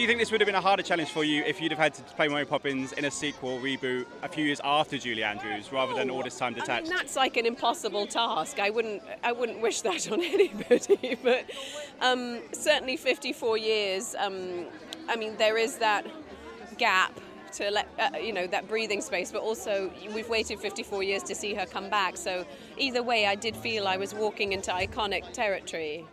Do you think this would have been a harder challenge for you if you'd have had to play Mary Poppins in a sequel reboot a few years after Julie Andrews, rather than all this time detached? I mean, that's like an impossible task. I wouldn't wish that on anybody. But certainly 54 years. I mean, there is that gap to let that breathing space, but also we've waited 54 years to see her come back. So either way, I did feel I was walking into iconic territory.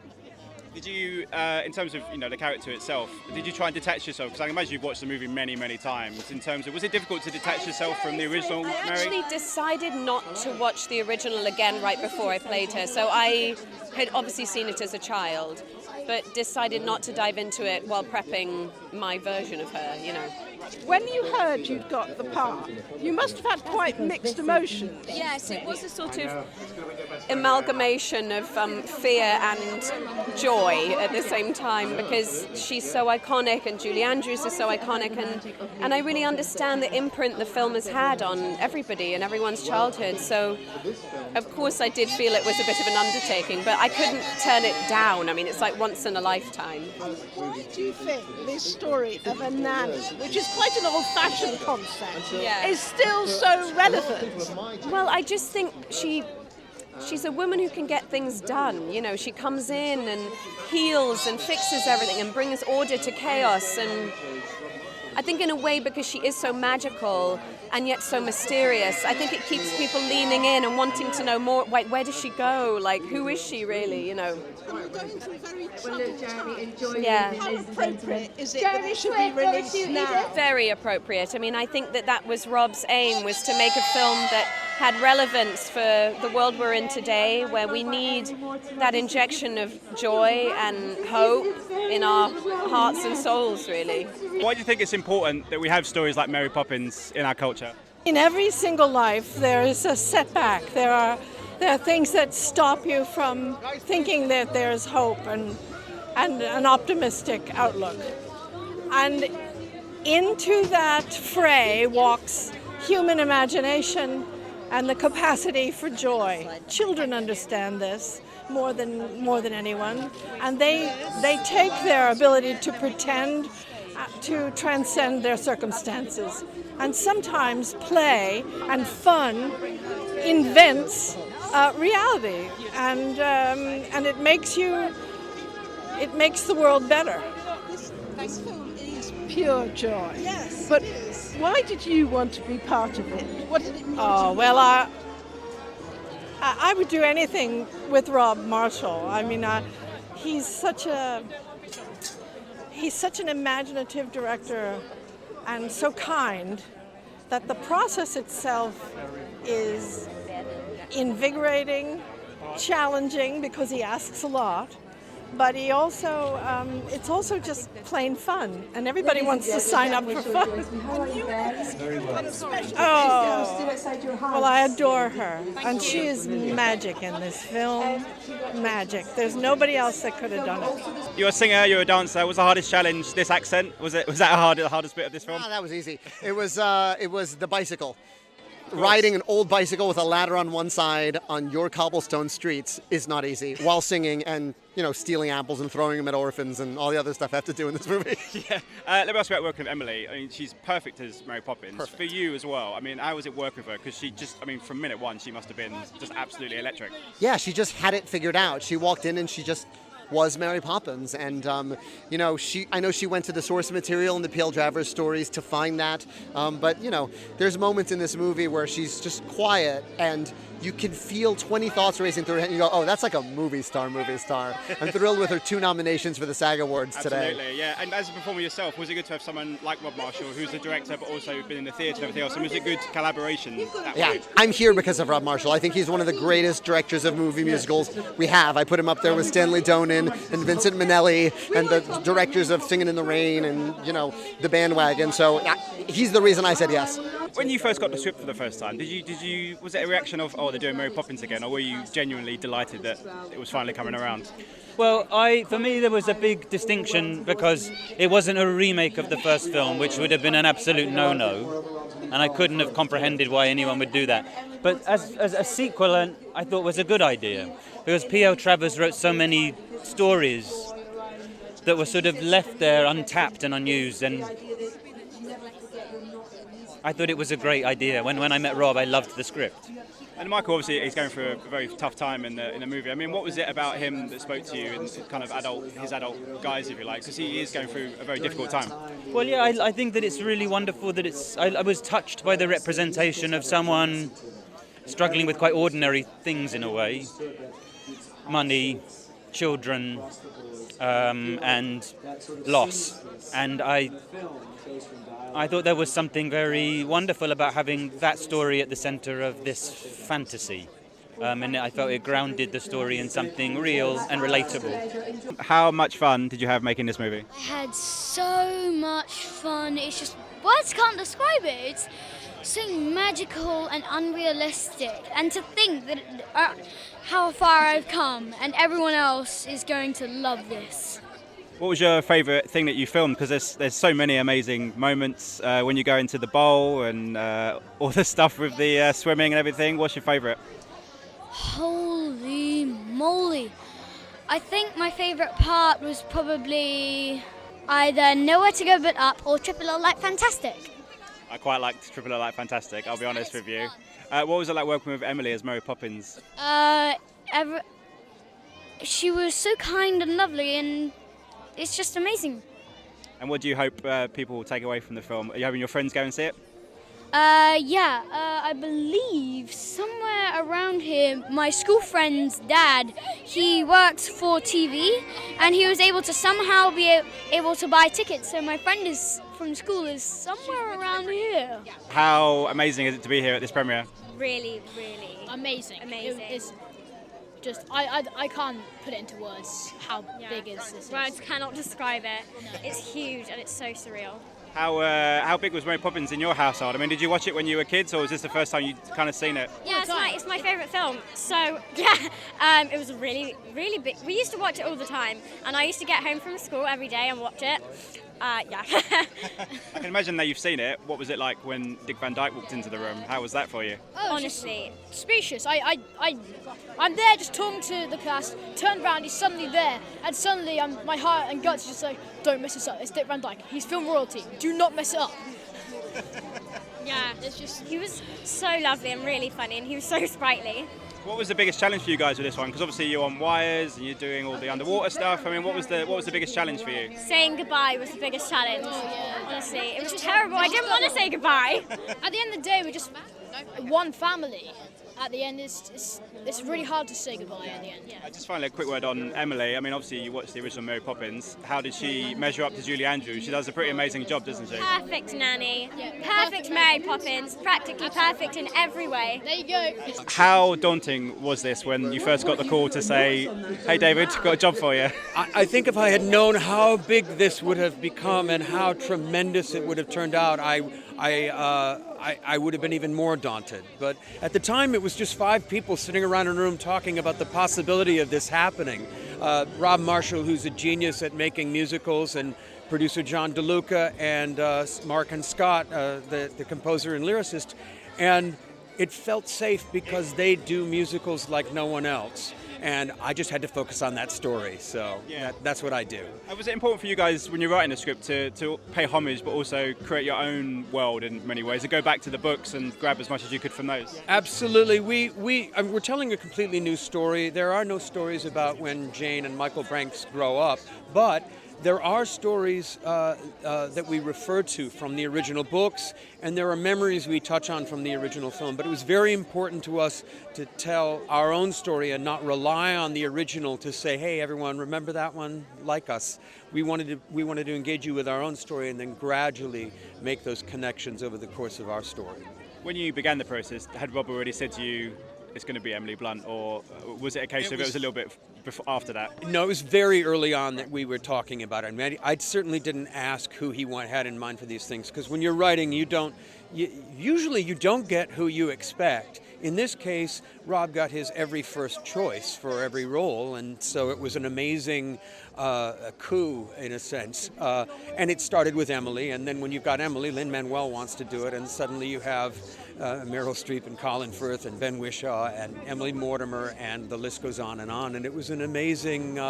Did you, in terms of the character itself, did you try and detach yourself? Because I can imagine you've watched the movie many, many times. In terms of, was it difficult to detach yourself from the original Mary? I actually decided not to watch the original again right before I played her. So I had obviously seen it as a child, but decided not to dive into it while prepping my version of her. When you heard you'd got the part, you must have had quite mixed emotions. Yes, it was a sort of amalgamation of fear and joy at the same time, because she's so iconic and Julie Andrews is so iconic, and I really understand the imprint the film has had on everybody and everyone's childhood. So, of course, I did feel it was a bit of an undertaking, but I couldn't turn it down. I mean, it's like once in a lifetime. Why do you think this story of a nanny, which is quite an old-fashioned concept, is still so relevant? Well, I just think she's a woman who can get things done. She comes in and heals and fixes everything and brings order to chaos. And I think in a way, because she is so magical and yet so mysterious, I think it keeps people leaning in and wanting to know more. Like, where does she go? Like, who is she really? We're going through very troubled times. Yeah. How appropriate is it that it should be released now? Very appropriate. I mean, I think that was Rob's aim, was to make a film that had relevance for the world we're in today, where we need that injection of joy and hope in our hearts and souls, really. Why do you think it's important that we have stories like Mary Poppins in our culture? In every single life, there is a setback. There are things that stop you from thinking that there's hope and an optimistic outlook. And into that fray walks human imagination and the capacity for joy. Children understand this more than anyone, and they take their ability to pretend to transcend their circumstances. And sometimes play and fun invents reality, and it makes the world better. This film is pure joy. Yes. But why did you want to be part of it? What did it mean? Oh well, I would do anything with Rob Marshall. I mean, he's such an imaginative director and so kind that the process itself is invigorating, challenging because he asks a lot, but he also it's also just plain fun, and everybody wants to sign up for fun. Oh, well, I adore her, and she is magic in this film. Magic. There's nobody else that could have done it. You're a singer, you're a dancer. What's the hardest challenge? This accent? Was that the hardest bit of this film? Oh, that was easy. It was the bicycle. Riding an old bicycle with a ladder on one side on your cobblestone streets is not easy, while singing and, stealing apples and throwing them at orphans and all the other stuff I have to do in this movie. Yeah. Let me ask you about working with Emily. I mean, she's perfect as Mary Poppins. Perfect. For you as well. I mean, how was it working with her? Because she just, from minute one, she must have been just absolutely electric. Yeah, she just had it figured out. She walked in and she just was Mary Poppins, and I know she went to the source material and the P.L. Travers stories to find that, but there's moments in this movie where she's just quiet and you can feel 20 thoughts racing through her head and you go, oh, that's like a movie star. I'm thrilled with her 2 nominations for the SAG Awards today. Absolutely, yeah. And as a performer yourself, was it good to have someone like Rob Marshall, who's a director but also been in the theatre and everything else, and was it good collaboration that Yeah, way? I'm here because of Rob Marshall. I think he's one of the greatest directors of movie musicals we have. I put him up there with Stanley Donen and Vincent Minnelli and the directors of Singin' in the Rain and, The Bandwagon. So he's the reason I said yes. When you first got the script for the first time, was it a reaction of, oh, they're doing Mary Poppins again, or were you genuinely delighted that it was finally coming around? Well, for me there was a big distinction because it wasn't a remake of the first film, which would have been an absolute no-no, and I couldn't have comprehended why anyone would do that. But as a sequel, I thought was a good idea, because P.L. Travers wrote so many stories that were sort of left there untapped and unused. And I thought it was a great idea. When I met Rob, I loved the script. And Michael, obviously, he's going through a very tough time in the movie. I mean, what was it about him that spoke to you and kind of his adult guise, if you like? Because he is going through a very difficult time. Well, yeah, I think that it's really wonderful that I was touched by the representation of someone struggling with quite ordinary things in a way. Money, children, and loss. And I thought there was something very wonderful about having that story at the center of this fantasy. And I felt it grounded the story in something real and relatable. How much fun did you have making this movie? I had so much fun. It's just, words can't describe it. It's so magical and unrealistic. And to think that how far I've come and everyone else is going to love this. What was your favourite thing that you filmed? Because there's so many amazing moments when you go into the bowl and all the stuff with the swimming and everything. What's your favourite? Holy moly. I think my favourite part was probably either Nowhere to Go But Up or Triple O Like Fantastic. I quite liked Triple O Like Fantastic, I'll be honest with you. What was it like working with Emily as Mary Poppins? She was so kind and lovely, and it's just amazing. And what do you hope people will take away from the film? Are you hoping your friends go and see it? I believe somewhere around here, my school friend's dad, he works for TV, and he was able to somehow be able to buy tickets. So my friend from school is somewhere around here. How amazing is it to be here at this premiere? Really, really amazing. It's just I can't put it into words how big this words is. cannot describe it. It's huge and it's so surreal. How big was Mary Poppins in your household? I mean, did you watch it when you were kids, or was this the first time you'd kind of seen it? Yeah, it's my favourite film. So yeah, it was really, really big. We used to watch it all the time, and I used to get home from school every day and watch it. Yeah. I can imagine that you've seen it. What was it like when Dick Van Dyke walked into the room? How was that for you? Oh, Honestly, speechless. I'm there just talking to the cast, turned around, he's suddenly there, and suddenly my heart and guts just like, don't mess this up, it's Dick Van Dyke, he's film royalty, do not mess it up. yeah, he was so lovely and really funny, and he was so sprightly. What was the biggest challenge for you guys with this one? Because obviously you're on wires and you're doing all the underwater stuff. I mean, what was the biggest challenge for you? Saying goodbye was the biggest challenge. Honestly, it was terrible. I didn't want to say goodbye. At the end of the day, we're just one family. At the end, it's really hard to say goodbye at the end. Just finally, a quick word on Emily. I mean, obviously you watched the original Mary Poppins. How did she measure up to Julie Andrews? She does a pretty amazing job, doesn't she? Perfect nanny. Perfect Mary Poppins. Practically perfect in every way. There you go. How daunting was this when you first got the call to say, hey David, got a job for you? I think if I had known how big this would have become and how tremendous it would have turned out, I would have been even more daunted. But at the time, it was just 5 people sitting around in a room talking about the possibility of this happening. Rob Marshall, who's a genius at making musicals, and producer John DeLuca, and Mark and Scott, the composer and lyricist. And it felt safe because they do musicals like no one else. And I just had to focus on that story, so that's what I do. Was it important for you guys when you're writing a script to pay homage but also create your own world in many ways, to go back to the books and grab as much as you could from those? Absolutely. We're telling a completely new story. There are no stories about when Jane and Michael Branks grow up, but there are stories that we refer to from the original books, and there are memories we touch on from the original film. But it was very important to us to tell our own story and not rely on the original to say, hey, everyone, remember that one? Like us. We wanted to engage you with our own story and then gradually make those connections over the course of our story. When you began the process, had Rob already said to you, it's going to be Emily Blunt, or was it a case of it was a little bit after that? No, it was very early on that we were talking about it. I mean, I certainly didn't ask who he had in mind for these things, because when you're writing, usually you don't get who you expect. In this case, Rob got his every first choice for every role, and so it was an amazing coup in a sense. And it started with Emily, and then when you've got Emily, Lin-Manuel wants to do it, and suddenly you have Meryl Streep and Colin Firth and Ben Whishaw and Emily Mortimer, and the list goes on, and it was an amazing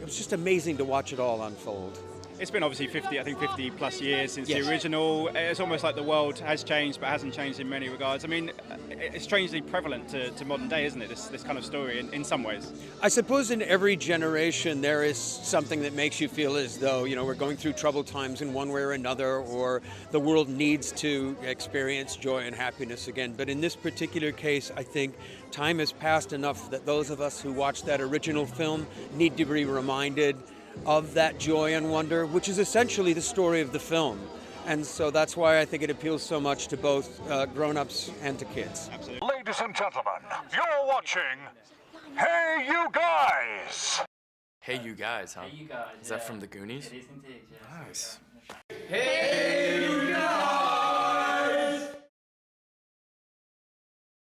was just amazing to watch it all unfold. It's been obviously 50 plus years since Yes. the original. It's almost like the world has changed, but hasn't changed in many regards. I mean, it's strangely prevalent to modern day, isn't it? This kind of story in some ways. I suppose in every generation there is something that makes you feel as though, we're going through troubled times in one way or another, or the world needs to experience joy and happiness again. But in this particular case, I think time has passed enough that those of us who watched that original film need to be reminded of that joy and wonder, which is essentially the story of the film. And so that's why I think it appeals so much to both grown-ups and to kids. Absolutely. Ladies and gentlemen, you're watching Hey You Guys! Hey You Guys, huh? Hey You Guys. Is that from the Goonies? It is indeed, yes. Nice. Hey